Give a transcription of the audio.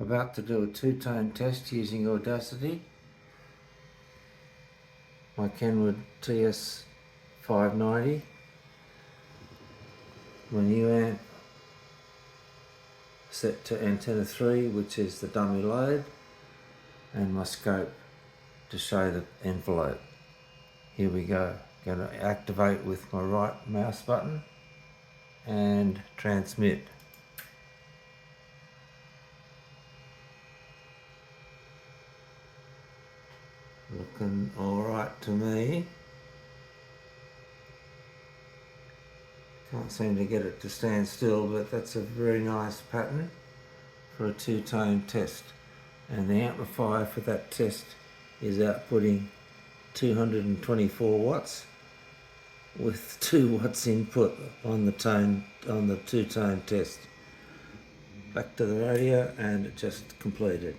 About to do a two-tone test using Audacity. My Kenwood TS590. My new amp set to antenna 3, which is the dummy load, and my scope to show the envelope. Here we go. Going to activate with my right mouse button and transmit. Looking alright to me. Can't seem to get it to stand still, but that's a very nice pattern for a two-tone test. And the amplifier for that test is outputting 224 watts with 2 watts input on the two-tone test. Back to the radio, and it just completed.